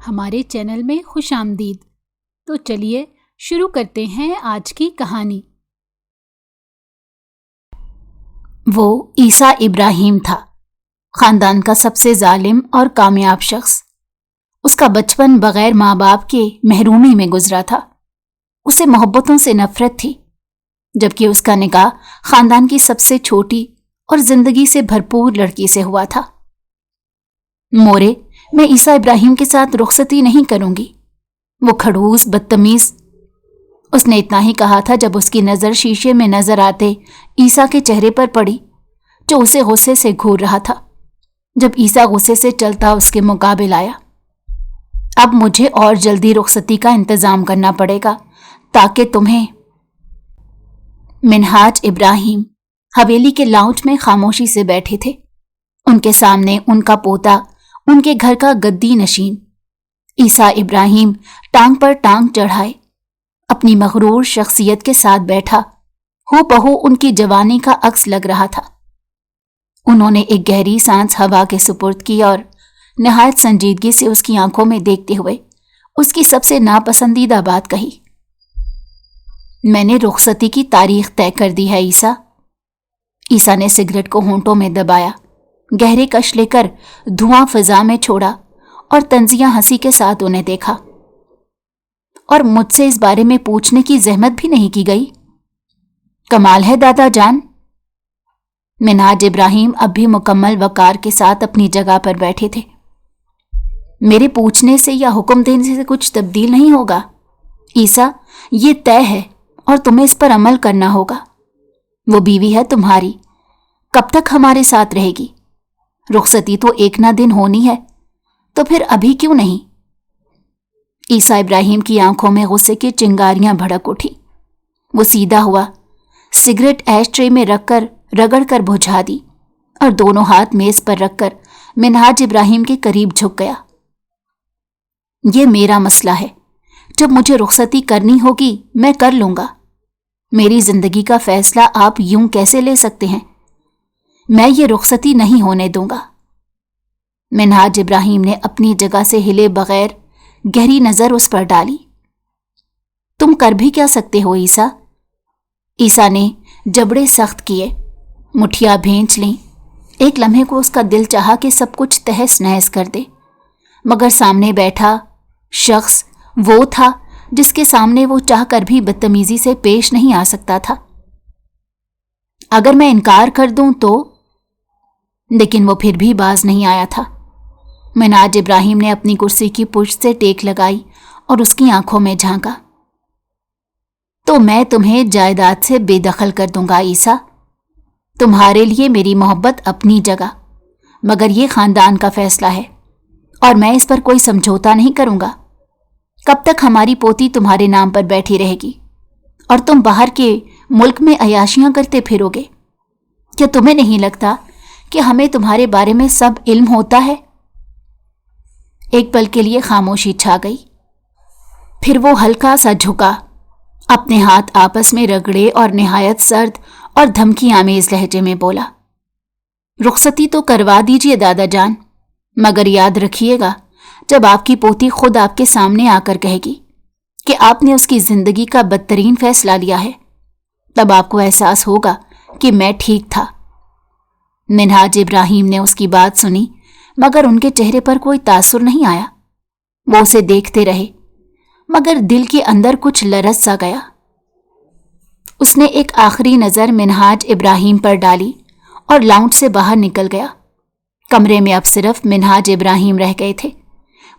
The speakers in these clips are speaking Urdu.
ہمارے چینل میں خوش آمدید۔ تو چلیے شروع کرتے ہیں آج کی کہانی۔ وہ عیسیٰ ابراہیم تھا، خاندان کا سب سے ظالم اور کامیاب شخص۔ اس کا بچپن بغیر ماں باپ کے محرومی میں گزرا تھا۔ اسے محبتوں سے نفرت تھی، جبکہ اس کا نکاح خاندان کی سب سے چھوٹی اور زندگی سے بھرپور لڑکی سے ہوا تھا۔ مورے، میں عیسیٰ ابراہیم کے ساتھ رخصتی نہیں کروں گی، وہ کھڑوس بدتمیز۔ اس نے اتنا ہی کہا تھا جب اس کی نظر شیشے میں نظر آتے عیسیٰ کے چہرے پر پڑی، جو اسے غصے سے گھور رہا تھا۔ جب عیسیٰ غصے سے چلتا اس کے مقابل آیا، اب مجھے اور جلدی رخصتی کا انتظام کرنا پڑے گا تاکہ تمہیں۔ منہاج ابراہیم حویلی کے لاؤنج میں خاموشی سے بیٹھے تھے۔ ان کے سامنے ان کا پوتا، ان کے گھر کا گدی نشین عیسیٰ ابراہیم، ٹانگ پر ٹانگ چڑھائے اپنی مغرور شخصیت کے ساتھ بیٹھا، ہو بہو ان کی جوانی کا عکس لگ رہا تھا۔ انہوں نے ایک گہری سانس ہوا کے سپرد کی اور نہایت سنجیدگی سے اس کی آنکھوں میں دیکھتے ہوئے اس کی سب سے ناپسندیدہ بات کہی۔ میں نے رخصتی کی تاریخ طے کر دی ہے عیسیٰ۔ عیسیٰ نے سگریٹ کو ہونٹوں میں دبایا، گہرے کش لے کر دھواں فضا میں چھوڑا اور طنزیہ ہنسی کے ساتھ انہیں دیکھا۔ اور مجھ سے اس بارے میں پوچھنے کی زحمت بھی نہیں کی گئی؟ کمال ہے دادا جان۔ منہاج ابراہیم اب بھی مکمل وقار کے ساتھ اپنی جگہ پر بیٹھے تھے۔ میرے پوچھنے سے یا حکم دینے سے کچھ تبدیل نہیں ہوگا عیسیٰ، یہ طے ہے اور تمہیں اس پر عمل کرنا ہوگا۔ وہ بیوی ہے تمہاری، کب تک ہمارے ساتھ رہے گی؟ رخصتی تو ایک نہ دن ہونی ہے، تو پھر ابھی کیوں نہیں؟ عیسیٰ ابراہیم کی آنکھوں میں غصے کی چنگاریاں بھڑک اٹھی۔ وہ سیدھا ہوا، سگریٹ ایش ٹرے میں رکھ کر رگڑ کر بجھا دی اور دونوں ہاتھ میز پر رکھ کر منہاج ابراہیم کے قریب جھک گیا۔ یہ میرا مسئلہ ہے، جب مجھے رخصتی کرنی ہوگی میں کر لوں گا۔ میری زندگی کا فیصلہ آپ یوں کیسے لے سکتے ہیں؟ میں یہ رخصتی نہیں ہونے دوں گا۔ منہاج ابراہیم نے اپنی جگہ سے ہلے بغیر گہری نظر اس پر ڈالی۔ تم کر بھی کیا سکتے ہو عیسیٰ؟ عیسیٰ نے جبڑے سخت کیے، مٹھیاں بھینچ لیں۔ ایک لمحے کو اس کا دل چاہا کہ سب کچھ تہس نہس کر دے، مگر سامنے بیٹھا شخص وہ تھا جس کے سامنے وہ چاہ کر بھی بدتمیزی سے پیش نہیں آ سکتا تھا۔ اگر میں انکار کر دوں تو؟ لیکن وہ پھر بھی باز نہیں آیا تھا۔ منہاج ابراہیم نے اپنی کرسی کی پشت سے ٹیک لگائی اور اس کی آنکھوں میں جھانکا۔ تو میں تمہیں جائیداد سے بے دخل کر دوں گا عیسیٰ۔ تمہارے لیے میری محبت اپنی جگہ، مگر یہ خاندان کا فیصلہ ہے اور میں اس پر کوئی سمجھوتا نہیں کروں گا۔ کب تک ہماری پوتی تمہارے نام پر بیٹھی رہے گی اور تم باہر کے ملک میں عیاشیاں کرتے پھرو گے؟ کیا تمہیں نہیں لگتا کہ ہمیں تمہارے بارے میں سب علم ہوتا ہے؟ ایک پل کے لیے خاموشی چھا گئی، پھر وہ ہلکا سا جھکا، اپنے ہاتھ آپس میں رگڑے اور نہایت سرد اور دھمکی آمیز لہجے میں بولا، رخصتی تو کروا دیجئے دادا جان، مگر یاد رکھیے گا جب آپ کی پوتی خود آپ کے سامنے آ کر کہے گی کہ آپ نے اس کی زندگی کا بدترین فیصلہ لیا ہے، تب آپ کو احساس ہوگا کہ میں ٹھیک تھا۔ منہاج ابراہیم نے اس کی بات سنی، مگر ان کے چہرے پر کوئی تاثر نہیں آیا۔ وہ اسے دیکھتے رہے، مگر دل کے اندر کچھ لرز سا گیا۔ اس نے ایک آخری نظر منہاج ابراہیم پر ڈالی اور لاؤنج سے باہر نکل گیا۔ کمرے میں اب صرف منہاج ابراہیم رہ گئے تھے۔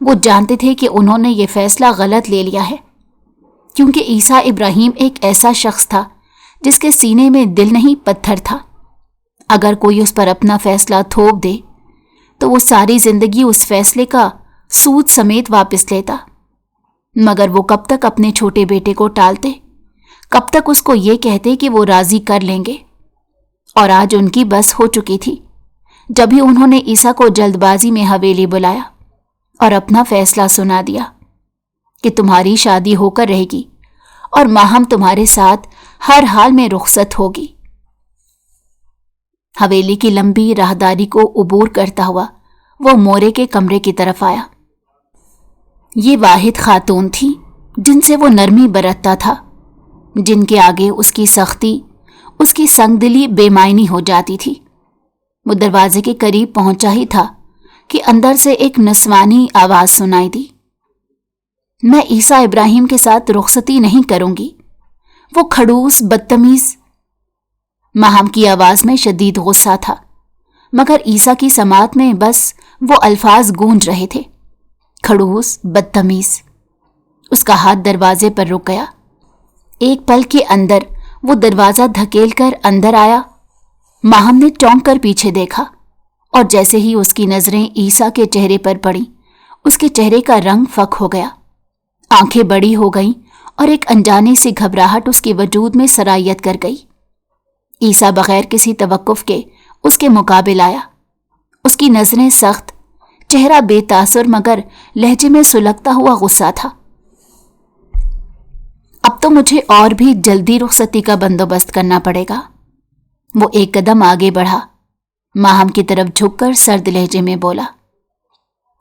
وہ جانتے تھے کہ انہوں نے یہ فیصلہ غلط لے لیا ہے، کیونکہ عیسیٰ ابراہیم ایک ایسا شخص تھا جس کے سینے میں دل نہیں پتھر تھا۔ اگر کوئی اس پر اپنا فیصلہ تھوپ دے تو وہ ساری زندگی اس فیصلے کا سود سمیت واپس لیتا۔ مگر وہ کب تک اپنے چھوٹے بیٹے کو ٹالتے، کب تک اس کو یہ کہتے کہ وہ راضی کر لیں گے؟ اور آج ان کی بس ہو چکی تھی، جب ہی انہوں نے عیسیٰ کو جلد بازی میں حویلی بلایا اور اپنا فیصلہ سنا دیا کہ تمہاری شادی ہو کر رہے گی اور ماہم تمہارے ساتھ ہر حال میں رخصت ہوگی۔ حویلی کی لمبی راہداری کو عبور کرتا ہوا وہ مورے کے کمرے کی طرف آیا۔ یہ واحد خاتون تھی جن سے وہ نرمی برتتا تھا، جن کے آگے اس کی سختی، اس کی سنگ دلی بے معنی ہو جاتی تھی۔ وہ دروازے کے قریب پہنچا ہی تھا کہ اندر سے ایک نسوانی آواز سنائی دی، میں عیسیٰ ابراہیم کے ساتھ رخصتی نہیں کروں گی، وہ کھڑوس بدتمیز۔ ماہم کی آواز میں شدید غصہ تھا، مگر عیسیٰ کی سماعت میں بس وہ الفاظ گونج رہے تھے، کھڑوس بدتمیز۔ اس کا ہاتھ دروازے پر رک گیا۔ ایک پل کے اندر وہ دروازہ دھکیل کر اندر آیا۔ ماہم نے چونک کر پیچھے دیکھا، اور جیسے ہی اس کی نظریں عیسیٰ کے چہرے پر پڑیں، اس کے چہرے کا رنگ فک ہو گیا، آنکھیں بڑی ہو گئیں اور ایک انجانی سی گھبراہٹ اس کے وجود میں سرایت کر گئی۔ عیسیٰ بغیر کسی توقف کے اس کے مقابل آیا۔ اس کی نظریں سخت، چہرہ بے تاثر مگر لہجے میں سلگتا ہوا غصہ تھا۔ اب تو مجھے اور بھی جلدی رخصتی کا بندوبست کرنا پڑے گا۔ وہ ایک قدم آگے بڑھا، ماہم کی طرف جھک کر سرد لہجے میں بولا،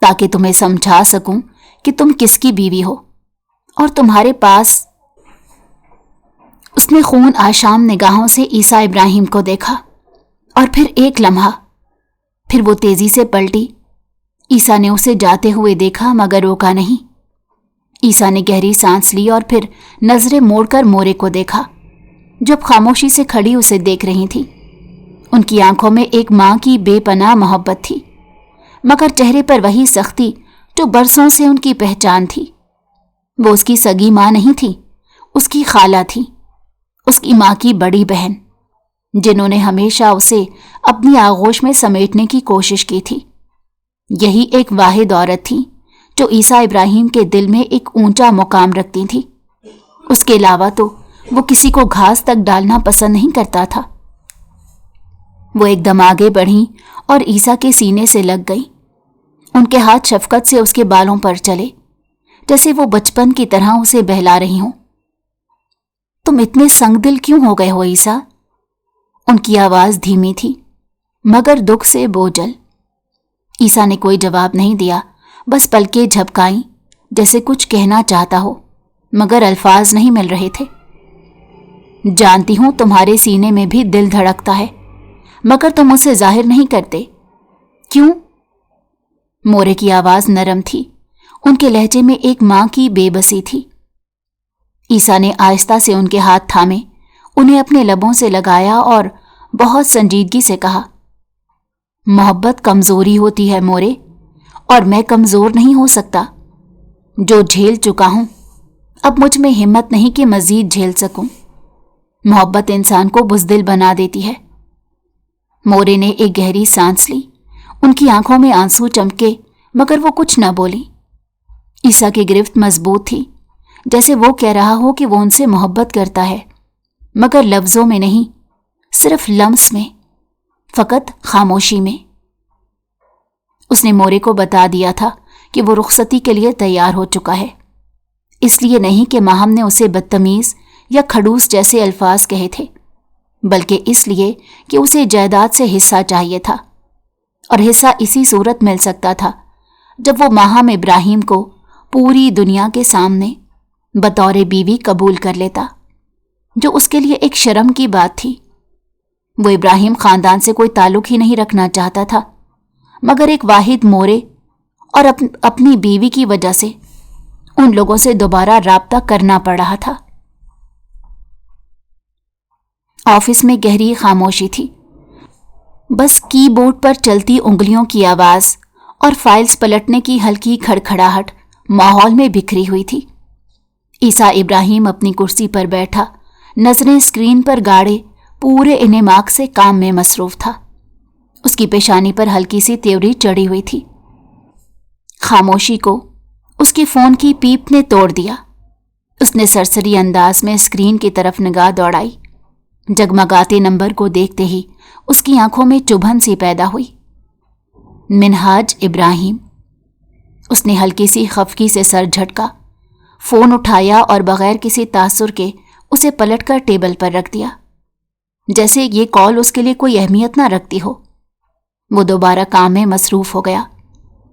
تاکہ تمہیں سمجھا سکوں کہ تم کس کی بیوی ہو اور تمہارے پاس۔ اس نے خون آشام نگاہوں سے عیسیٰ ابراہیم کو دیکھا، اور پھر ایک لمحہ، پھر وہ تیزی سے پلٹی۔ عیسیٰ نے اسے جاتے ہوئے دیکھا مگر روکا نہیں۔ عیسیٰ نے گہری سانس لی اور پھر نظریں موڑ کر مورے کو دیکھا، جو اب خاموشی سے کھڑی اسے دیکھ رہی تھی۔ ان کی آنکھوں میں ایک ماں کی بے پناہ محبت تھی، مگر چہرے پر وہی سختی جو برسوں سے ان کی پہچان تھی۔ وہ اس کی سگی ماں نہیں تھی، اس کی خالہ تھی، اس کی ماں کی بڑی بہن، جنہوں نے ہمیشہ اسے اپنی آغوش میں سمیٹنے کی کوشش کی تھی۔ یہی ایک واحد عورت تھی جو عیسیٰ ابراہیم کے دل میں ایک اونچا مقام رکھتی تھی۔ اس کے علاوہ تو وہ کسی کو گھاس تک ڈالنا پسند نہیں کرتا تھا۔ وہ ایک دم آگے بڑھیں اور عیسیٰ کے سینے سے لگ گئیں۔ ان کے ہاتھ شفقت سے اس کے بالوں پر چلے، جیسے وہ بچپن کی طرح اسے بہلا رہی ہوں۔ تم اتنے سنگ دل کیوں ہو گئے ہو عیسیٰ؟ ان کی آواز دھیمی تھی مگر دکھ سے بوجھل۔ عیسیٰ نے کوئی جواب نہیں دیا، بس پلکیں جھپکائیں جیسے کچھ کہنا چاہتا ہو، مگر الفاظ نہیں مل رہے تھے۔ جانتی ہوں تمہارے سینے میں بھی دل دھڑکتا ہے، مگر تم اسے ظاہر نہیں کرتے، کیوں؟ مورے کی آواز نرم تھی، ان کے لہجے میں ایک ماں کی بے بسی تھی۔ عیسیٰ نے آہستہ سے ان کے ہاتھ تھامے، انہیں اپنے لبوں سے لگایا اور بہت سنجیدگی سے کہا، محبت کمزوری ہوتی ہے مورے، اور میں کمزور نہیں ہو سکتا۔ جو جھیل چکا ہوں، اب مجھ میں ہمت نہیں کہ مزید جھیل سکوں۔ محبت انسان کو بزدل بنا دیتی ہے۔ مورے نے ایک گہری سانس لی، ان کی آنکھوں میں آنسو چمکے مگر وہ کچھ نہ بولی۔ عیسیٰ کی گرفت مضبوط تھی، جیسے وہ کہہ رہا ہو کہ وہ ان سے محبت کرتا ہے، مگر لفظوں میں نہیں، صرف لمس میں، فقط خاموشی میں۔ اس نے مورے کو بتا دیا تھا کہ وہ رخصتی کے لیے تیار ہو چکا ہے، اس لیے نہیں کہ ماہم نے اسے بدتمیز یا کھڑوس جیسے الفاظ کہے تھے، بلکہ اس لیے کہ اسے جائیداد سے حصہ چاہیے تھا، اور حصہ اسی صورت مل سکتا تھا جب وہ ماہم ابراہیم کو پوری دنیا کے سامنے بطور بیوی قبول کر لیتا، جو اس کے لیے ایک شرم کی بات تھی۔ وہ ابراہیم خاندان سے کوئی تعلق ہی نہیں رکھنا چاہتا تھا، مگر ایک واحد مورے اور اپنی بیوی کی وجہ سے ان لوگوں سے دوبارہ رابطہ کرنا پڑ رہا تھا۔ آفس میں گہری خاموشی تھی، بس کی بورڈ پر چلتی انگلیوں کی آواز اور فائلز پلٹنے کی ہلکی کھڑکھڑاہٹ ماحول میں بکھری ہوئی تھی۔ عیسیٰ ابراہیم اپنی کرسی پر بیٹھا، نظریں اسکرین پر گاڑے پورے انہماک سے کام میں مصروف تھا۔ اس کی پیشانی پر ہلکی سی تیوری چڑھی ہوئی تھی۔ خاموشی کو اس کے فون کی پیپ نے توڑ دیا۔ اس نے سرسری انداز میں اسکرین کی طرف نگاہ دوڑائی۔ جگمگاتے نمبر کو دیکھتے ہی اس کی آنکھوں میں چبھن سی پیدا ہوئی۔ منہاج ابراہیم۔ اس نے ہلکی سی خفگی سے سر جھٹکا، فون اٹھایا اور بغیر کسی تاثر کے اسے پلٹ کر ٹیبل پر رکھ دیا، جیسے یہ کال اس کے لیے کوئی اہمیت نہ رکھتی ہو۔ وہ دوبارہ کام میں مصروف ہو گیا،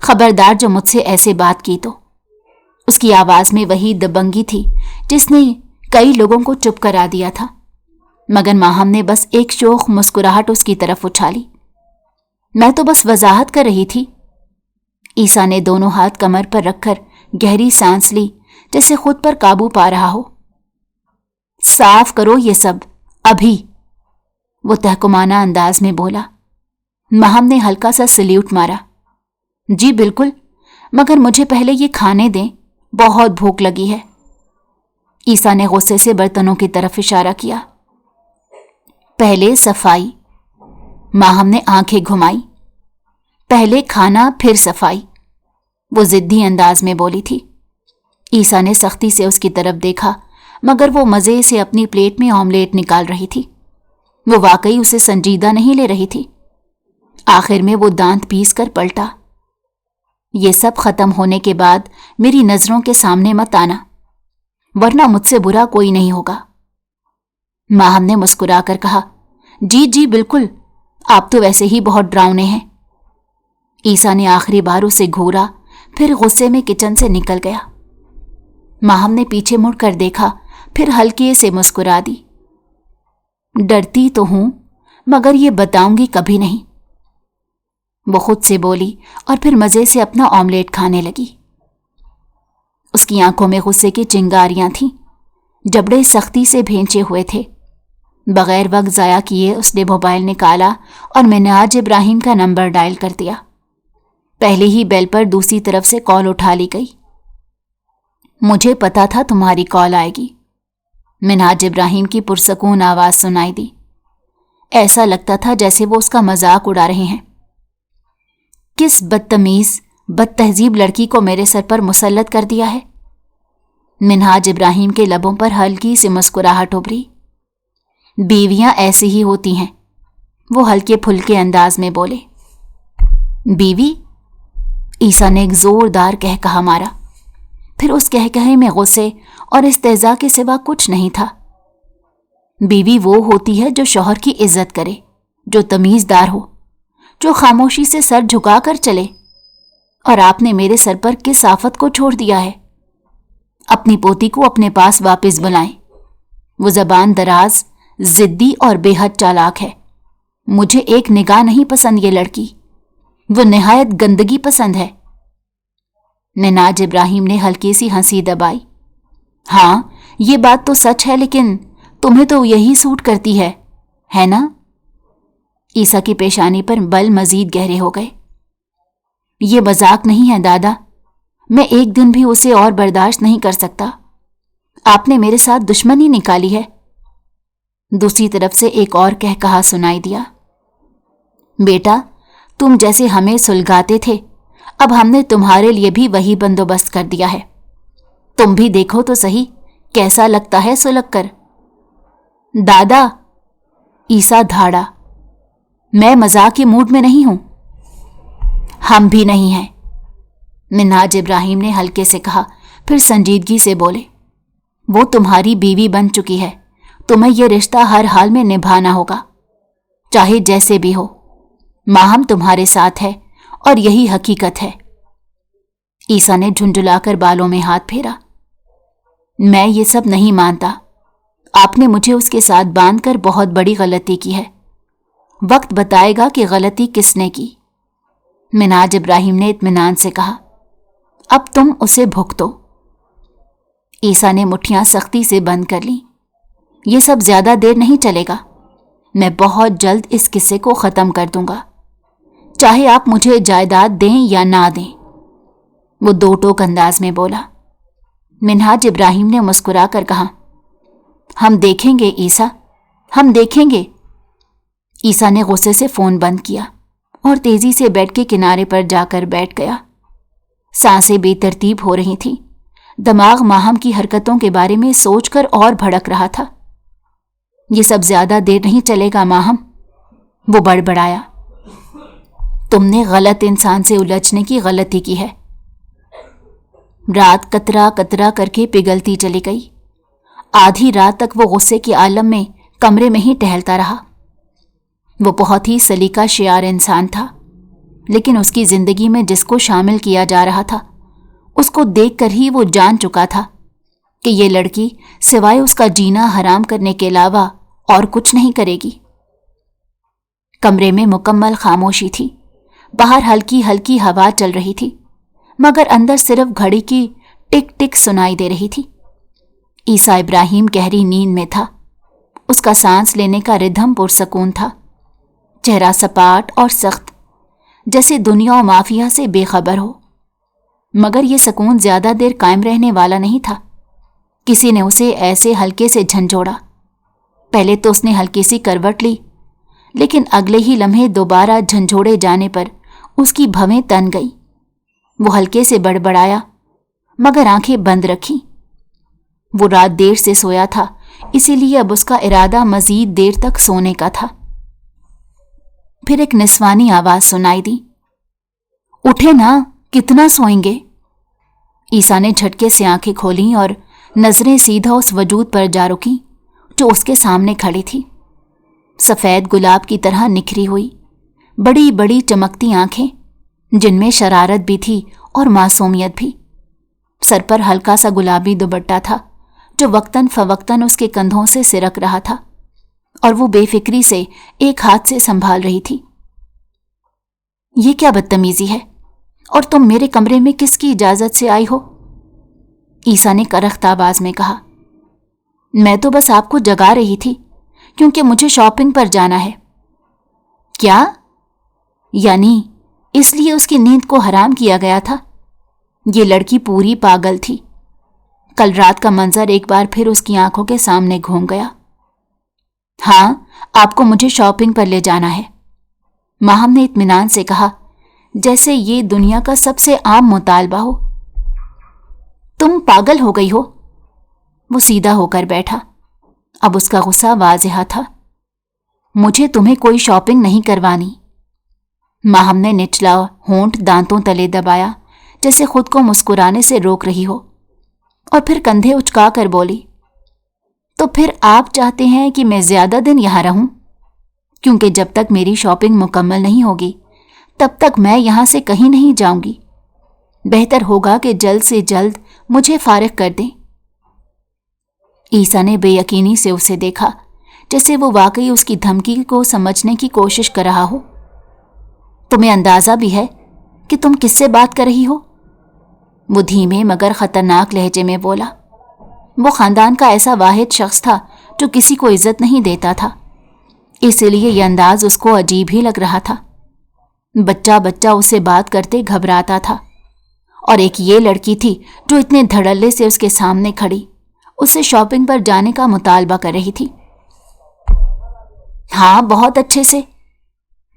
خبردار جو مجھ سے ایسے بات کی تو۔ اس کی آواز میں وہی دبنگی تھی جس نے کئی لوگوں کو چپ کرا دیا تھا، مگر ماہم نے بس ایک شوخ مسکراہٹ اس کی طرف اچھالی۔ میں تو بس وضاحت کر رہی تھی۔ عیسیٰ نے دونوں ہاتھ کمر پر رکھ کر گہری سانس لی، جیسے خود پر قابو پا رہا ہو۔ صاف کرو یہ سب ابھی، وہ تحکمانہ انداز میں بولا۔ ماہم نے ہلکا سا سلیوٹ مارا۔ جی بالکل، مگر مجھے پہلے یہ کھانے دیں، بہت بھوک لگی ہے۔ عیسیٰ نے غصے سے برتنوں کی طرف اشارہ کیا۔ پہلے صفائی، ماہم نے آنکھیں گھمائی۔ پہلے کھانا پھر صفائی، وہ ضدی انداز میں بولی تھی۔ عیسیٰ نے سختی سے اس کی طرف دیکھا، مگر وہ مزے سے اپنی پلیٹ میں آملیٹ نکال رہی تھی۔ وہ واقعی اسے سنجیدہ نہیں لے رہی تھی۔ آخر میں وہ دانت پیس کر پلٹا۔ یہ سب ختم ہونے کے بعد میری نظروں کے سامنے مت آنا، ورنہ مجھ سے برا کوئی نہیں ہوگا۔ ماہم نے مسکرا کر کہا، جی جی بالکل، آپ تو ویسے ہی بہت ڈراؤنے ہیں۔ عیسیٰ نے آخری بار اسے گھورا، پھر غصے میں کچن سے نکل گیا۔ ماہم نے پیچھے مڑ کر دیکھا، پھر ہلکے سے مسکرا دی۔ ڈرتی تو ہوں، مگر یہ بتاؤں گی کبھی نہیں، وہ خود سے بولی اور پھر مزے سے اپنا آملیٹ کھانے لگی۔ اس کی آنکھوں میں غصے کی چنگاریاں تھیں، جبڑے سختی سے بھینچے ہوئے تھے۔ بغیر وقت ضائع کیے اس نے موبائل نکالا اور منہاج ابراہیم کا نمبر ڈائل کر دیا۔ پہلے ہی بیل پر دوسری طرف سے کال اٹھا لی گئی۔ مجھے پتا تھا تمہاری کال آئے گی، منہاج ابراہیم کی پرسکون آواز سنائی دی۔ ایسا لگتا تھا جیسے وہ اس کا مذاق اڑا رہے ہیں۔ کس بدتمیز بد تہذیب لڑکی کو میرے سر پر مسلط کر دیا ہے؟ منہاج ابراہیم کے لبوں پر ہلکی سی مسکراہٹ ابھری۔ بیویاں ایسی ہی ہوتی ہیں، وہ ہلکے پھلکے انداز میں بولے۔ بیوی؟ عیسیٰ نے ایک زوردار کہا مارا، پھر اس کہے میں غصے اور استہزاء کے سوا کچھ نہیں تھا۔ بیوی وہ ہوتی ہے جو شوہر کی عزت کرے، جو تمیزدار ہو، جو خاموشی سے سر جھکا کر چلے، اور آپ نے میرے سر پر کس آفت کو چھوڑ دیا ہے؟ اپنی پوتی کو اپنے پاس واپس بلائیں، وہ زبان دراز، ضدی اور بے حد چالاک ہے۔ مجھے ایک نگاہ نہیں پسند یہ لڑکی، وہ نہایت گندگی پسند ہے۔ منہاج ابراہیم نے ہلکی سی ہنسی دبائی۔ ہاں یہ بات تو سچ ہے، لیکن تمہیں تو یہی سوٹ کرتی ہے نا؟ عیسیٰ کی پیشانی پر بل مزید گہرے ہو گئے۔ یہ مذاق نہیں ہے دادا، میں ایک دن بھی اسے اور برداشت نہیں کر سکتا۔ آپ نے میرے ساتھ دشمنی نکالی ہے۔ دوسری طرف سے ایک اور کہا سنائی دیا۔ بیٹا، تم جیسے ہمیں سلگاتے تھے، اب ہم نے تمہارے لیے بھی وہی بندوبست کر دیا ہے۔ تم بھی دیکھو تو صحیح کیسا لگتا ہے سلگ کر۔ دادا، عیسیٰ دھاڑا، میں مذاق کے موڈ میں نہیں ہوں۔ ہم بھی نہیں ہیں، منہاج ابراہیم نے ہلکے سے کہا، پھر سنجیدگی سے بولے۔ وہ تمہاری بیوی بن چکی ہے، تمہیں یہ رشتہ ہر حال میں نبھانا ہوگا، چاہے جیسے بھی ہو۔ ماہم تمہارے ساتھ ہے اور یہی حقیقت ہے۔ عیسیٰ نے جھنجھلا کر بالوں میں ہاتھ پھیرا۔ میں یہ سب نہیں مانتا، آپ نے مجھے اس کے ساتھ باندھ کر بہت بڑی غلطی کی ہے۔ وقت بتائے گا کہ غلطی کس نے کی، منہاج ابراہیم نے اطمینان سے کہا۔ اب تم اسے بھگتو۔ عیسیٰ نے مٹھیاں سختی سے بند کر لیں۔ یہ سب زیادہ دیر نہیں چلے گا، میں بہت جلد اس قصے کو ختم کر دوں گا، چاہے آپ مجھے جائیداد دیں یا نہ دیں، وہ دو ٹوک انداز میں بولا۔ منہاج ابراہیم نے مسکرا کر کہا، ہم دیکھیں گے عیسیٰ، ہم دیکھیں گے۔ عیسیٰ نے غصے سے فون بند کیا اور تیزی سے بیڈ کے کنارے پر جا کر بیٹھ گیا۔ سانسیں بے ترتیب ہو رہی تھیں، دماغ ماہم کی حرکتوں کے بارے میں سوچ کر اور بھڑک رہا تھا۔ یہ سب زیادہ دیر نہیں چلے گا ماہم، وہ بڑبڑایا۔ تم نے غلط انسان سے الجھنے کی غلطی کی ہے۔ رات قطرہ قطرہ کر کے پگھلتی چلی گئی۔ آدھی رات تک وہ غصے کے عالم میں کمرے میں ہی ٹہلتا رہا۔ وہ بہت ہی سلیقہ شعار انسان تھا، لیکن اس کی زندگی میں جس کو شامل کیا جا رہا تھا اس کو دیکھ کر ہی وہ جان چکا تھا کہ یہ لڑکی سوائے اس کا جینا حرام کرنے کے علاوہ اور کچھ نہیں کرے گی۔ کمرے میں مکمل خاموشی تھی۔ باہر ہلکی ہلکی ہوا چل رہی تھی، مگر اندر صرف گھڑی کی ٹک ٹک سنائی دے رہی تھی۔ عیسیٰ ابراہیم گہری نیند میں تھا۔ اس کا سانس لینے کا ردھم پرسکون تھا، چہرہ سپاٹ اور سخت، جیسے دنیا و مافیا سے بے خبر ہو۔ مگر یہ سکون زیادہ دیر قائم رہنے والا نہیں تھا۔ کسی نے اسے ایسے ہلکے سے جھنجھوڑا۔ پہلے تو اس نے ہلکی سی کروٹ لی، لیکن اگلے ہی لمحے دوبارہ جھنجھوڑے جانے پر اس کی بھویں تن گئی۔ وہ ہلکے سے بڑبڑایا، مگر آنکھیں بند رکھی۔ وہ رات دیر سے سویا تھا، اسی لیے اب اس کا ارادہ مزید دیر تک سونے کا تھا۔ پھر ایک نسوانی آواز سنائی دی، اٹھے نا، کتنا سوئیں گے؟ عیسیٰ نے جھٹکے سے آنکھیں کھولیں اور نظریں سیدھا اس وجود پر جا رکیں جو اس کے سامنے کھڑی تھی۔ سفید گلاب کی طرح نکھری ہوئی، بڑی بڑی چمکتی آنکھیں جن میں شرارت بھی تھی اور معصومیت بھی۔ سر پر ہلکا سا گلابی دوپٹہ تھا جو وقتاً فوقتاً اس کے کندھوں سے سرک رہا تھا، اور وہ بے فکری سے ایک ہاتھ سے سنبھال رہی تھی۔ یہ کیا بدتمیزی ہے؟ اور تم میرے کمرے میں کس کی اجازت سے آئی ہو؟ عیسیٰ نے کرخت آواز میں کہا۔ میں تو بس آپ کو جگا رہی تھی، کیونکہ مجھے شاپنگ پر جانا ہے۔ کیا؟ یعنی اس لیے اس کی نیند کو حرام کیا گیا تھا؟ یہ لڑکی پوری پاگل تھی۔ کل رات کا منظر ایک بار پھر اس کی آنکھوں کے سامنے گھوم گیا۔ ہاں، آپ کو مجھے شاپنگ پر لے جانا ہے، ماہم نے اطمینان سے کہا، جیسے یہ دنیا کا سب سے عام مطالبہ ہو۔ تم پاگل ہو گئی ہو؟ وہ سیدھا ہو کر بیٹھا۔ اب اس کا غصہ واضح تھا۔ مجھے تمہیں کوئی شاپنگ نہیں کروانی۔ ماہم نے نچلا ہونٹ دانتوں تلے دبایا، جیسے خود کو مسکرانے سے روک رہی ہو، اور پھر کندھے اچکا کر بولی، تو پھر آپ چاہتے ہیں کہ میں زیادہ دن یہاں رہوں؟ کیونکہ جب تک میری شاپنگ مکمل نہیں ہوگی تب تک میں یہاں سے کہیں نہیں جاؤں گی۔ بہتر ہوگا کہ جلد سے جلد مجھے فارغ کر دیں۔ عیسیٰ نے بے یقینی سے اسے دیکھا، جیسے وہ واقعی اس کی دھمکی کو سمجھنے کی کوشش کر رہا ہو۔ تمہیں اندازہ بھی ہے کہ تم کس سے بات کر رہی ہو؟ وہ دھیمے مگر خطرناک لہجے میں بولا۔ وہ خاندان کا ایسا واحد شخص تھا جو کسی کو عزت نہیں دیتا تھا، اس لیے یہ انداز اس کو عجیب ہی لگ رہا تھا۔ بچہ بچہ اسے بات کرتے گھبراتا تھا، اور ایک یہ لڑکی تھی جو اتنے دھڑلے سے اس کے سامنے کھڑی اسے شاپنگ پر جانے کا مطالبہ کر رہی تھی۔ ہاں، بہت اچھے سے،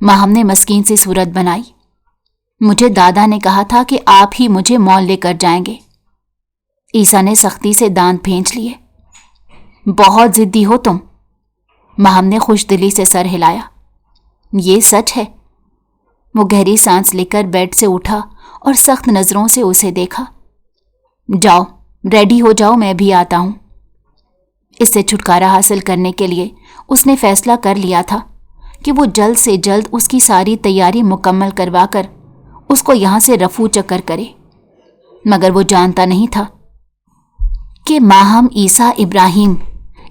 ماہم نے مسکین سی صورت بنائی۔ مجھے دادا نے کہا تھا کہ آپ ہی مجھے مال لے کر جائیں گے۔ عیسیٰ نے سختی سے دانت بھینچ لیے۔ بہت ضدی ہو تم، ماہم نے خوش دلی سے سر ہلایا۔ یہ سچ ہے۔ وہ گہری سانس لے کر بیڈ سے اٹھا اور سخت نظروں سے اسے دیکھا۔ جاؤ، ریڈی ہو جاؤ، میں بھی آتا ہوں۔ اس سے چھٹکارا حاصل کرنے کے لیے اس نے فیصلہ کر لیا تھا کہ وہ جلد سے جلد اس کی ساری تیاری مکمل کروا کر اس کو یہاں سے رفو چکر کرے، مگر وہ جانتا نہیں تھا کہ ماہم عیسیٰ ابراہیم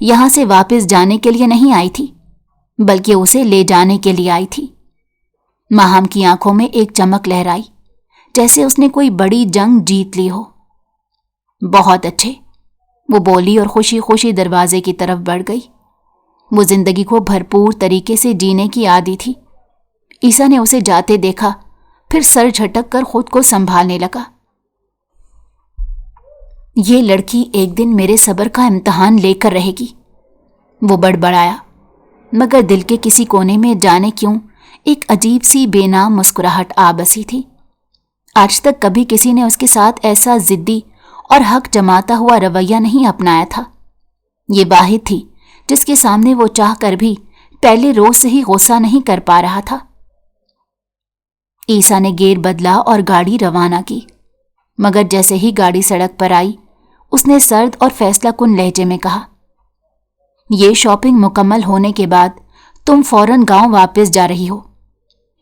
یہاں سے واپس جانے کے لیے نہیں آئی تھی، بلکہ اسے لے جانے کے لیے آئی تھی۔ ماہم کی آنکھوں میں ایک چمک لہرائی، جیسے اس نے کوئی بڑی جنگ جیت لی ہو۔ بہت اچھے، وہ بولی اور خوشی خوشی دروازے کی طرف بڑھ گئی۔ وہ زندگی کو بھرپور طریقے سے جینے کی عادی تھی۔ عیسیٰ نے اسے جاتے دیکھا، پھر سر جھٹک کر خود کو سنبھالنے لگا۔ یہ لڑکی ایک دن میرے صبر کا امتحان لے کر رہے گی، وہ بڑبڑایا، مگر دل کے کسی کونے میں جانے کیوں ایک عجیب سی بے نام مسکراہٹ آ بسی تھی۔ آج تک کبھی کسی نے اس کے ساتھ ایسا ضدی اور حق جماتا ہوا رویہ نہیں اپنایا تھا۔ یہ واحد تھی جس کے سامنے وہ چاہ کر بھی پہلے روز سے ہی غصہ نہیں کر پا رہا تھا۔ عیسیٰ نے گیئر بدلا اور گاڑی روانہ کی، مگر جیسے ہی گاڑی سڑک پر آئی اس نے سرد اور فیصلہ کن لہجے میں کہا، یہ شاپنگ مکمل ہونے کے بعد تم فوراً گاؤں واپس جا رہی ہو۔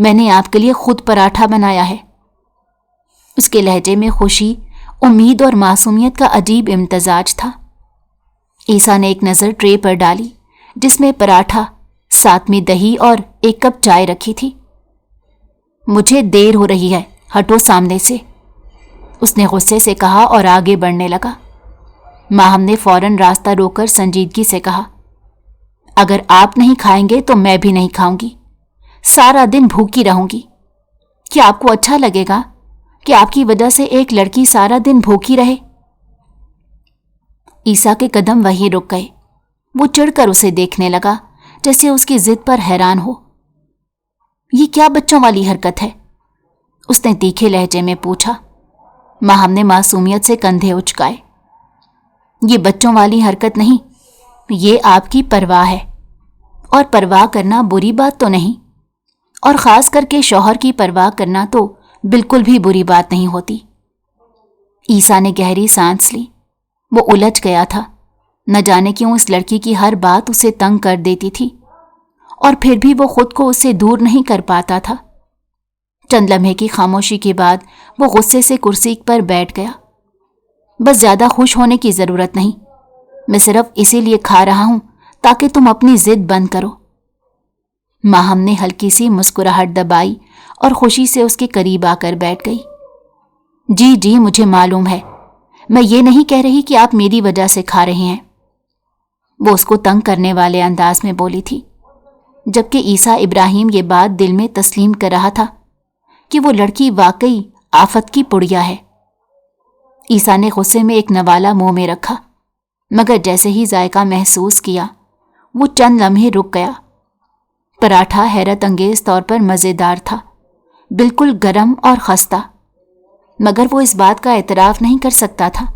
میں نے آپ کے لیے خود پراٹھا بنایا ہے۔ اس کے لہجے میں خوشی، امید اور معصومیت کا عجیب امتزاج تھا۔ عیسیٰ نے ایک نظر ٹرے پر ڈالی جس میں پراٹھا، ساتھ میں دہی اور ایک کپ چائے رکھی تھی۔ مجھے دیر ہو رہی ہے، ہٹو سامنے سے، اس نے غصے سے کہا اور آگے بڑھنے لگا۔ ماہم نے فوراً راستہ روک کر سنجیدگی سے کہا، اگر آپ نہیں کھائیں گے تو میں بھی نہیں کھاؤں گی، سارا دن بھوکی رہوں گی۔ کیا آپ کو اچھا لگے گا کہ آپ کی وجہ سے ایک لڑکی سارا دن بھوکی رہے؟ عیسیٰ کے قدم وہیں رک گئے۔ وہ چڑھ کر اسے دیکھنے لگا جیسے اس کی ضد پر حیران ہو۔ یہ کیا بچوں والی حرکت ہے؟ اس نے تیکھے لہجے میں پوچھا۔ ماہم نے معصومیت سے کندھے اچکائے۔ یہ بچوں والی حرکت نہیں، یہ آپ کی پرواہ ہے، اور پرواہ کرنا بری بات تو نہیں، اور خاص کر کے شوہر کی پرواہ کرنا تو بالکل بھی بری بات نہیں ہوتی۔ عیسیٰ نے گہری سانس لی۔ وہ الجھ گیا تھا، نہ جانے کیوں اس لڑکی کی ہر بات اسے تنگ کر دیتی تھی، اور پھر بھی وہ خود کو اس سے دور نہیں کر پاتا تھا۔ چند لمحے کی خاموشی کے بعد وہ غصے سے کرسی پر بیٹھ گیا۔ بس زیادہ خوش ہونے کی ضرورت نہیں، میں صرف اسی لیے کھا رہا ہوں تاکہ تم اپنی ضد بند کرو۔ ماہم نے ہلکی سی مسکراہٹ دبائی اور خوشی سے اس کے قریب آ کر بیٹھ گئی۔ جی مجھے معلوم ہے، میں یہ نہیں کہہ رہی کہ آپ میری وجہ سے کھا رہے ہیں، وہ اس کو تنگ کرنے والے انداز میں بولی تھی، جبکہ عیسیٰ ابراہیم یہ بات دل میں تسلیم کر رہا تھا کہ وہ لڑکی واقعی آفت کی پڑیا ہے۔ عیسیٰ نے غصے میں ایک نوالا منہ میں رکھا، مگر جیسے ہی ذائقہ محسوس کیا وہ چند لمحے رک گیا۔ پراٹھا حیرت انگیز طور پر مزیدار تھا، بالکل گرم اور خستہ، مگر وہ اس بات کا اعتراف نہیں کر سکتا تھا۔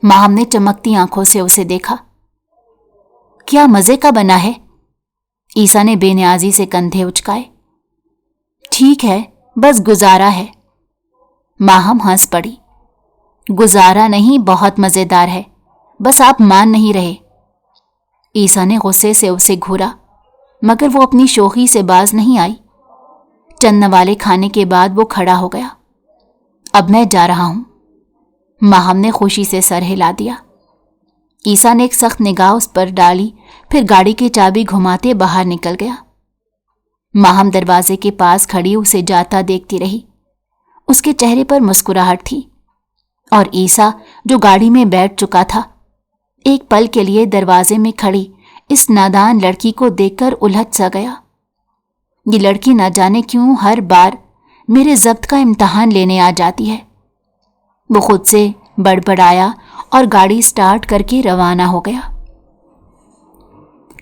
ماہم نے چمکتی آنکھوں سے اسے دیکھا۔ کیا مزے کا بنا ہے؟ عیسیٰ نے بے نیازی سے کندھے اچکائے۔ ٹھیک ہے، بس گزارا ہے۔ ماہم ہنس پڑی۔ گزارا نہیں، بہت مزیدار ہے، بس آپ مان نہیں رہے۔ عیسیٰ نے غصے سے اسے گھورا، مگر وہ اپنی شوخی سے باز نہیں آئی۔ چند نوالے کھانے کے بعد وہ کھڑا ہو گیا۔ اب میں جا رہا ہوں۔ ماہم نے خوشی سے سر ہلا دیا۔ عیسیٰ نے ایک سخت نگاہ اس پر ڈالی، پھر گاڑی کی چابی گھماتے باہر نکل گیا۔ ماہم دروازے کے پاس کھڑی اسے جاتا دیکھتی رہی۔ اس کے چہرے پر مسکراہٹ تھی، اور عیسیٰ جو گاڑی میں بیٹھ چکا تھا، ایک پل کے لیے دروازے میں کھڑی اس نادان لڑکی کو دیکھ کر الجھ سا گیا۔ یہ لڑکی نہ جانے کیوں ہر بار میرے ضبط کا امتحان لینے آ جاتی ہے۔ وہ خود سے بڑبڑایا اور گاڑی سٹارٹ کر کے روانہ ہو گیا۔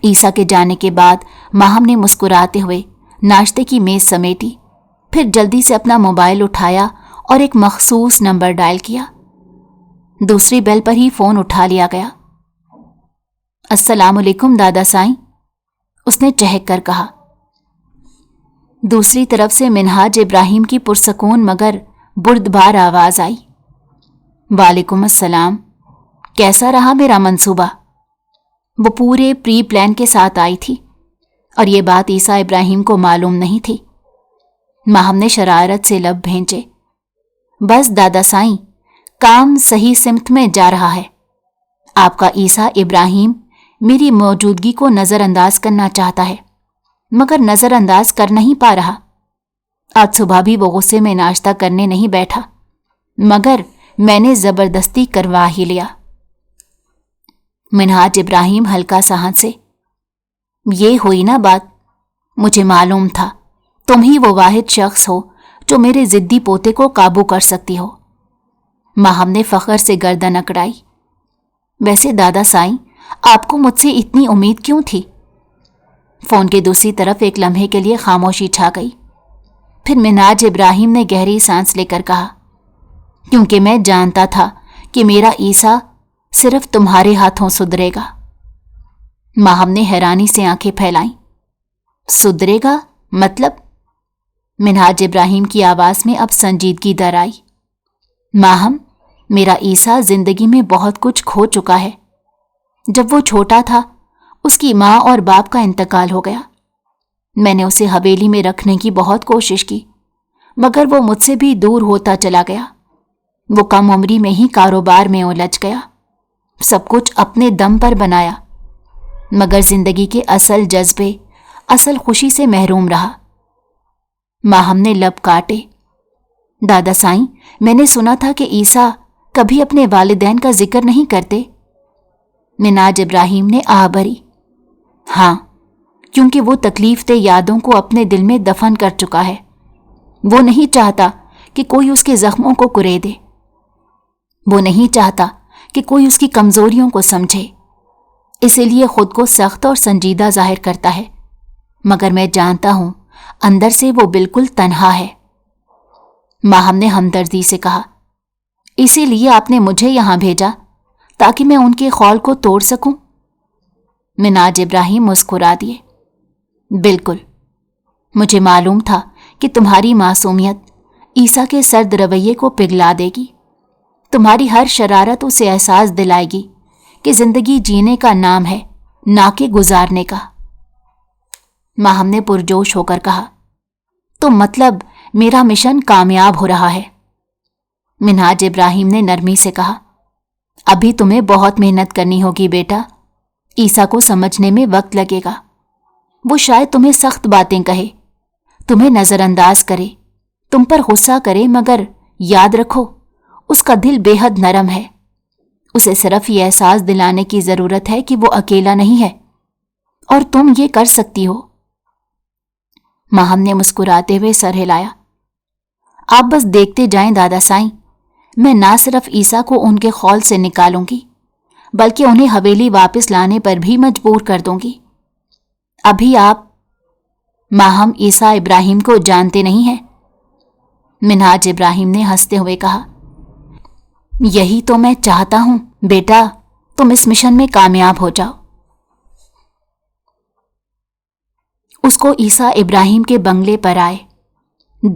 عیسیٰ کے جانے کے بعد ماہم نے مسکراتے ہوئے ناشتے کی میز سمیٹی، پھر جلدی سے اپنا موبائل اٹھایا اور ایک مخصوص نمبر ڈائل کیا۔ دوسری بیل پر ہی فون اٹھا لیا گیا۔ السلام علیکم دادا سائیں، اس نے چہک کر کہا۔ دوسری طرف سے منہاج ابراہیم کی پرسکون مگر بردبار آواز آئی۔ وعلیکم السلام، کیسا رہا میرا منصوبہ؟ وہ پورے پری پلان کے ساتھ آئی تھی، اور یہ بات عیسیٰ ابراہیم کو معلوم نہیں تھی۔ ماہم نے شرارت سے لب بھینچے۔ بس دادا سائیں، کام صحیح سمت میں جا رہا ہے۔ آپ کا عیسیٰ ابراہیم میری موجودگی کو نظر انداز کرنا چاہتا ہے، مگر نظر انداز کر نہیں پا رہا۔ آج صبح بھی وہ غصے میں ناشتہ کرنے نہیں بیٹھا، مگر میں نے زبردستی کروا ہی لیا۔ منہاج ابراہیم ہلکا سا ہنسے۔ یہ ہوئی نا بات، مجھے معلوم تھا تم ہی وہ واحد شخص ہو جو میرے ضدی پوتے کو قابو کر سکتی ہو۔ ماہم نے فخر سے گردن اکڑائی۔ ویسے دادا سائیں، آپ کو مجھ سے اتنی امید کیوں تھی؟ فون کے دوسری طرف ایک لمحے کے لیے خاموشی چھا گئی، پھر منہاج ابراہیم نے گہری سانس لے کر کہا، کیونکہ میں جانتا تھا کہ میرا عیسیٰ صرف تمہارے ہاتھوں سدھرے گا۔ ماہم نے حیرانی سے آنکھیں پھیلائیں۔ سدھرے گا مطلب؟ منہاج ابراہیم کی آواز میں اب سنجیدگی در آئی۔ ماہم، میرا عیسیٰ زندگی میں بہت کچھ کھو چکا ہے۔ جب وہ چھوٹا تھا اس کی ماں اور باپ کا انتقال ہو گیا۔ میں نے اسے حویلی میں رکھنے کی بہت کوشش کی، مگر وہ مجھ سے بھی دور ہوتا چلا گیا۔ وہ کم عمری میں ہی کاروبار میں الجھ گیا، سب کچھ اپنے دم پر بنایا، مگر زندگی کے اصل جذبے، اصل خوشی سے محروم رہا۔ ماہم نے لب کاٹے۔ دادا سائیں، میں نے سنا تھا کہ عیسیٰ کبھی اپنے والدین کا ذکر نہیں کرتے۔ مناج ابراہیم نے آہ بھری۔ ہاں، کیونکہ وہ تکلیف دہ یادوں کو اپنے دل میں دفن کر چکا ہے۔ وہ نہیں چاہتا کہ کوئی اس کے زخموں کو کرے دے۔ وہ نہیں چاہتا کہ کوئی اس کی کمزوریوں کو سمجھے، اسی لیے خود کو سخت اور سنجیدہ ظاہر کرتا ہے، مگر میں جانتا ہوں اندر سے وہ بالکل تنہا ہے۔ ماہم نے ہمدردی سے کہا، اسی لیے آپ نے مجھے یہاں بھیجا تاکہ میں ان کے خول کو توڑ سکوں؟ مناج ابراہیم مسکرا دیے۔ بالکل، مجھے معلوم تھا کہ تمہاری معصومیت عیسیٰ کے سرد رویے کو پگھلا دے گی۔ تمہاری ہر شرارت اسے احساس دلائے گی کہ زندگی جینے کا نام ہے، نہ کہ گزارنے کا۔ ماہم نے پرجوش ہو کر کہا، تو مطلب میرا مشن کامیاب ہو رہا ہے؟ منہاج ابراہیم نے نرمی سے کہا، ابھی تمہیں بہت محنت کرنی ہوگی بیٹا، عیسیٰ کو سمجھنے میں وقت لگے گا۔ وہ شاید تمہیں سخت باتیں کہے، تمہیں نظر انداز کرے، تم پر غصہ کرے، مگر یاد رکھو اس کا دل بے حد نرم ہے۔ اسے صرف یہ احساس دلانے کی ضرورت ہے کہ وہ اکیلا نہیں ہے، اور تم یہ کر سکتی ہو۔ ماہم نے مسکراتے ہوئے سر ہلایا۔ آپ بس دیکھتے جائیں دادا سائیں، میں نہ صرف عیسیٰ کو ان کے خول سے نکالوں گی، بلکہ انہیں حویلی واپس لانے پر بھی مجبور کر دوں گی۔ ابھی آپ ماہم عیسیٰ ابراہیم کو جانتے نہیں ہیں؟ منہاج ابراہیم نے ہنستے ہوئے کہا، یہی تو میں چاہتا ہوں بیٹا، تم اس مشن میں کامیاب ہو جاؤ۔ اس کو عیسیٰ ابراہیم کے بنگلے پر آئے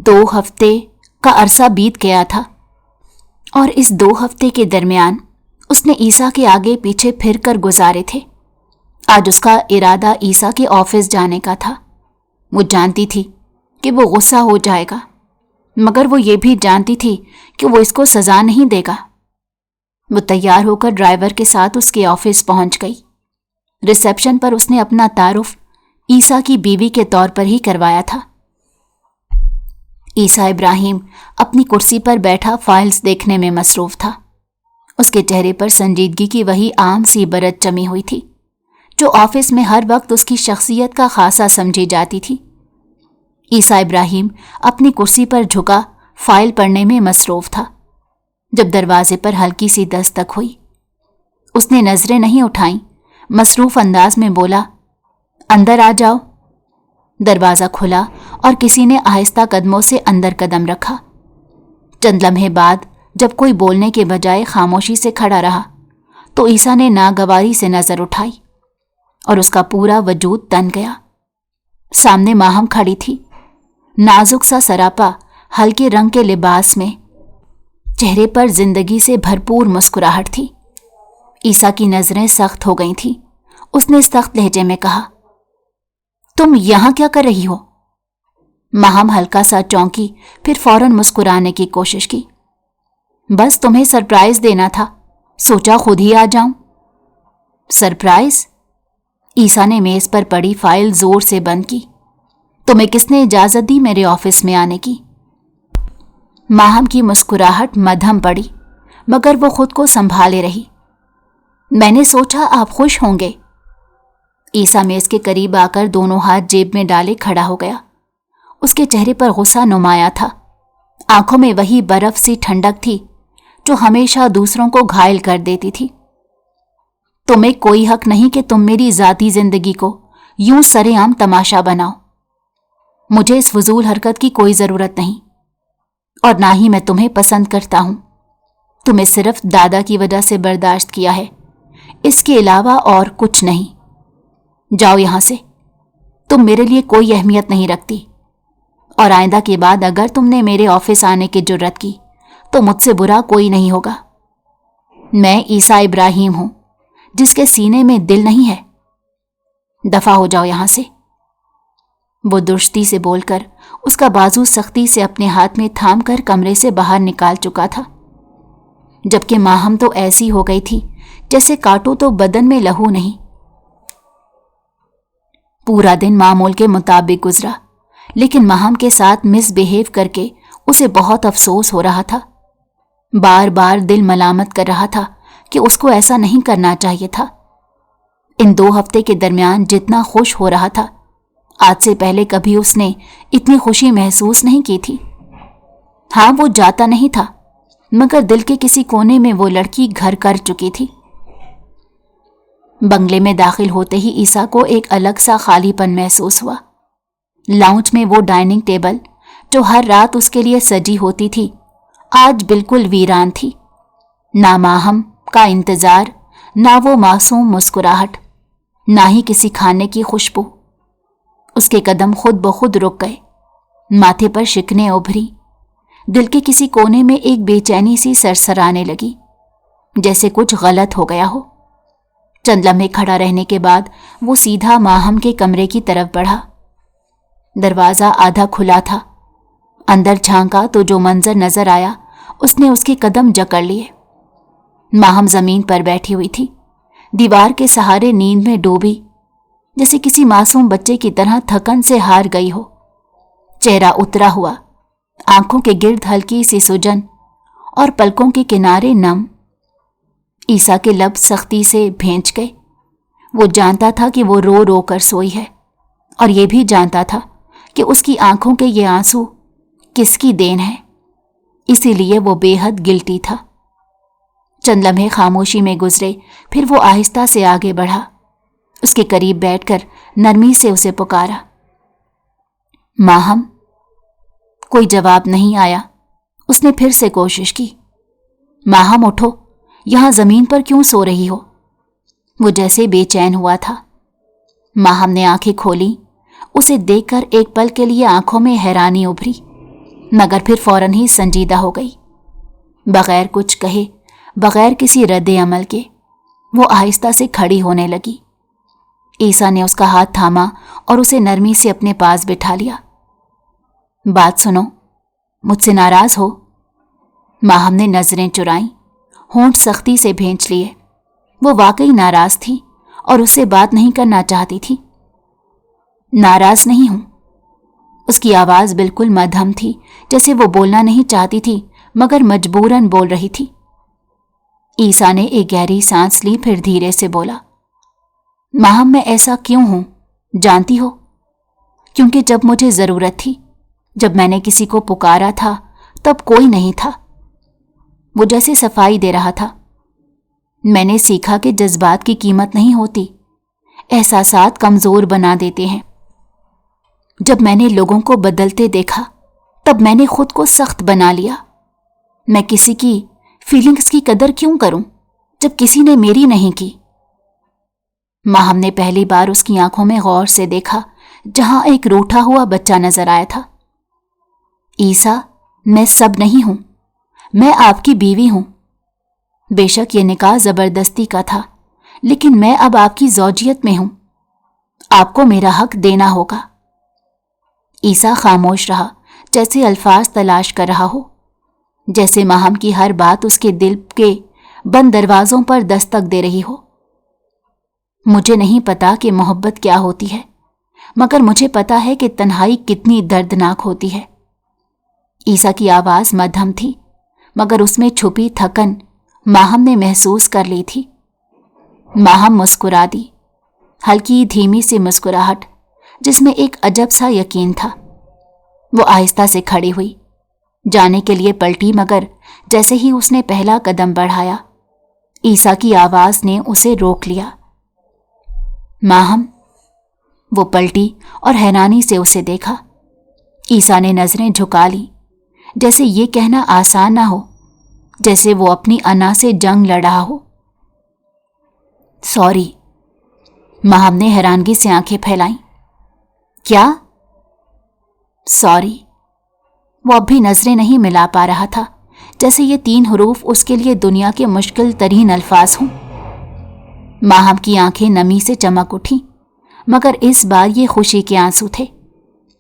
2 ہفتے کا عرصہ بیت گیا تھا، اور اس 2 ہفتے کے درمیان اس نے عیسیٰ کے آگے پیچھے پھر کر گزارے تھے۔ آج اس کا ارادہ عیسیٰ کے آفس جانے کا تھا۔ وہ جانتی تھی کہ وہ غصہ ہو جائے گا، مگر وہ یہ بھی جانتی تھی کہ وہ اس کو سزا نہیں دے گا۔ وہ تیار ہو کر ڈرائیور کے ساتھ اس کے آفس پہنچ گئی۔ ریسیپشن پر اس نے اپنا تعارف عیسیٰ کی بیوی کے طور پر ہی کروایا تھا۔ عیسیٰ ابراہیم اپنی کرسی پر بیٹھا فائلز دیکھنے میں مصروف تھا۔ اس کے چہرے پر سنجیدگی کی وہی عام سی برت جمی ہوئی تھی جو آفس میں ہر وقت اس کی شخصیت کا خاصہ سمجھی جاتی تھی۔ عیسیٰ ابراہیم اپنی کرسی پر جھکا فائل پڑھنے میں مصروف تھا جب دروازے پر ہلکی سی دستک ہوئی۔ اس نے نظریں نہیں اٹھائیں، مصروف انداز میں بولا، اندر آ جاؤ۔ دروازہ کھلا اور کسی نے آہستہ قدموں سے اندر قدم رکھا۔ چند لمحے بعد جب کوئی بولنے کے بجائے خاموشی سے کھڑا رہا تو عیسیٰ نے ناگواری سے نظر اٹھائی اور اس کا پورا وجود تن گیا۔ سامنے ماہم کھڑی تھی، نازک سا سراپا ہلکے رنگ کے لباس میں، چہرے پر زندگی سے بھرپور مسکراہٹ تھی۔ عیسیٰ کی نظریں سخت ہو گئی تھیں۔ اس نے سخت لہجے میں کہا، تم یہاں کیا کر رہی ہو؟ ماہم ہلکا سا چونکی، پھر فوراً مسکرانے کی کوشش کی۔ بس تمہیں سرپرائز دینا تھا، سوچا خود ہی آ جاؤں۔ سرپرائز؟ عیسیٰ نے میز پر پڑی فائل زور سے بند کی۔ تمہیں کس نے اجازت دی میرے آفس میں آنے کی؟ ماہم کی مسکراہٹ مدھم پڑی، مگر وہ خود کو سنبھالے رہی۔ میں نے سوچا آپ خوش ہوں گے۔ عیسیٰ میز کے قریب آ کر دونوں ہاتھ جیب میں ڈالے کھڑا ہو گیا۔ اس کے چہرے پر غصہ نمایاں تھا، آنکھوں میں وہی برف سی ٹھنڈک تھی جو ہمیشہ دوسروں کو گھائل کر دیتی تھی۔ تمہیں کوئی حق نہیں کہ تم میری ذاتی زندگی کو یوں سرے عام تماشا بناؤ۔ مجھے اس فضول حرکت کی کوئی ضرورت نہیں، اور نہ ہی میں تمہیں پسند کرتا ہوں۔ تمہیں صرف دادا کی وجہ سے برداشت کیا ہے، اس کے علاوہ اور کچھ نہیں۔ جاؤ یہاں سے، تم میرے لیے کوئی اہمیت نہیں رکھتی، اور آئندہ کے بعد اگر تم نے میرے آفس آنے کی جرت کی تو مجھ سے برا کوئی نہیں ہوگا۔ میں عیسیٰ ابراہیم ہوں جس کے سینے میں دل نہیں ہے۔ دفع ہو جاؤ یہاں سے۔ وہ درستی سے بول کر اس کا بازو سختی سے اپنے ہاتھ میں تھام کر کمرے سے باہر نکال چکا تھا، جبکہ ماہم تو ایسی ہو گئی تھی جیسے کاٹو تو بدن میں لہو نہیں۔ پورا دن معمول کے مطابق گزرا، لیکن ماہم کے ساتھ مس بہیو کر کے اسے بہت افسوس ہو رہا تھا۔ بار بار دل ملامت کر رہا تھا کہ اس کو ایسا نہیں کرنا چاہیے تھا۔ ان 2 ہفتے کے درمیان جتنا خوش ہو رہا تھا، آج سے پہلے کبھی اس نے اتنی خوشی محسوس نہیں کی تھی۔ ہاں، وہ جاتا نہیں تھا، مگر دل کے کسی کونے میں وہ لڑکی گھر کر چکی تھی۔ بنگلے میں داخل ہوتے ہی عیسیٰ کو ایک الگ سا خالی پن محسوس ہوا۔ لاؤنج میں وہ ڈائننگ ٹیبل جو ہر رات اس کے لیے سجی ہوتی تھی آج بالکل ویران تھی۔ نہ ماہم کا انتظار، نہ وہ معصوم مسکراہٹ، نہ ہی کسی کھانے کی خوشبو۔ اس کے قدم خود بخود رک گئے، ماتھے پر شکنیں ابھری، دل کے کسی کونے میں ایک بے چینی سی سرسرانے لگی، جیسے کچھ غلط ہو گیا ہو۔ چند لمحے کھڑا رہنے کے بعد وہ سیدھا ماہم کے کمرے کی طرف بڑھا۔ دروازہ آدھا کھلا تھا۔ اندر جھانکا تو جو منظر نظر آیا اس نے اس کے قدم جکڑ لیے۔ ماہم زمین پر بیٹھی ہوئی تھی، دیوار کے سہارے نیند میں ڈوبی، جیسے کسی معصوم بچے کی طرح تھکن سے ہار گئی ہو۔ چہرہ اترا ہوا، آنکھوں کے گرد ہلکی سی سجن اور پلکوں کے کنارے نم۔ عیسیٰ کے لب سختی سے بھینچ گئے۔ وہ جانتا تھا کہ وہ رو رو کر سوئی ہے، اور یہ بھی جانتا تھا کہ اس کی آنکھوں کے یہ آنسو کس کی دین ہے، اسی لیے وہ بے حد گلٹی تھا۔ چند لمحے خاموشی میں گزرے، پھر وہ آہستہ سے آگے بڑھا، اس کے قریب بیٹھ کر نرمی سے اسے پکارا، ماہم۔ کوئی جواب نہیں آیا۔ اس نے پھر سے کوشش کی، ماہم اٹھو، یہاں زمین پر کیوں سو رہی ہو؟ وہ جیسے بے چین ہوا تھا۔ ماہم نے آنکھیں کھولی، اسے دیکھ کر ایک پل کے لیے آنکھوں میں حیرانی ابھری، مگر پھر فوراً ہی سنجیدہ ہو گئی۔ بغیر کچھ کہے، بغیر کسی رد عمل کے، وہ آہستہ سے کھڑی ہونے لگی۔ عیسیٰ نے اس کا ہاتھ تھاما اور اسے نرمی سے اپنے پاس بٹھا لیا۔ بات سنو، مجھ سے ناراض ہو؟ ماہم نے نظریں چرائیں، ہونٹ سختی سے بھینچ لیے۔ وہ واقعی ناراض تھی اور اس سے بات نہیں کرنا چاہتی تھی۔ ناراض نہیں ہوں۔ اس کی آواز بالکل مدھم تھی، جیسے وہ بولنا نہیں چاہتی تھی مگر مجبوراً بول رہی تھی۔ عیسیٰ نے ایک گہری سانس لی، پھر دھیرے سے بولا، ماہم میں ایسا کیوں ہوں جانتی ہو؟ کیونکہ جب مجھے ضرورت تھی، جب میں نے کسی کو پکارا تھا، تب کوئی نہیں تھا۔ وہ جیسے صفائی دے رہا تھا۔ میں نے سیکھا کہ جذبات کی قیمت نہیں ہوتی، احساسات کمزور بنا دیتے ہیں۔ جب میں نے لوگوں کو بدلتے دیکھا، تب میں نے خود کو سخت بنا لیا۔ میں کسی کی فیلنگز کی قدر کیوں کروں جب کسی نے میری نہیں کی؟ ماہم نے پہلی بار اس کی آنکھوں میں غور سے دیکھا، جہاں ایک روٹھا ہوا بچہ نظر آیا تھا۔ عیسیٰ، میں سب نہیں ہوں، میں آپ کی بیوی ہوں۔ بے شک یہ نکاح زبردستی کا تھا، لیکن میں اب آپ کی زوجیت میں ہوں۔ آپ کو میرا حق دینا ہوگا۔ عیسیٰ خاموش رہا، جیسے الفاظ تلاش کر رہا ہو، جیسے ماہم کی ہر بات اس کے دل کے بند دروازوں پر دستک دے رہی ہو۔ مجھے نہیں پتا کہ محبت کیا ہوتی ہے، مگر مجھے پتا ہے کہ تنہائی کتنی دردناک ہوتی ہے۔ عیسیٰ کی آواز مدھم تھی، مگر اس میں چھپی تھکن ماہم نے محسوس کر لی تھی۔ ماہم مسکرا دی، ہلکی دھیمی سی مسکراہٹ جس میں ایک عجب سا یقین تھا۔ وہ آہستہ سے کھڑی ہوئی، جانے کے لیے پلٹی، مگر جیسے ہی اس نے پہلا قدم بڑھایا، عیسیٰ کی آواز نے اسے روک لیا۔ ماہم۔ وہ پلٹی اور حیرانی سے اسے دیکھا۔ عیسیٰ نے نظریں جھکا لی، جیسے یہ کہنا آسان نہ ہو، جیسے وہ اپنی انا سے جنگ لڑ رہا ہو۔ سوری۔ ماہم نے حیرانگی سے آنکھیں پھیلائیں۔ کیا؟ سوری۔ وہ اب بھی نظریں نہیں ملا پا رہا تھا، جیسے یہ 3 حروف اس کے لیے دنیا کے مشکل ترین الفاظ ہوں۔ ماہم کی آنکھیں نمی سے چمک اٹھیں، مگر اس بار یہ خوشی کے آنسو تھے۔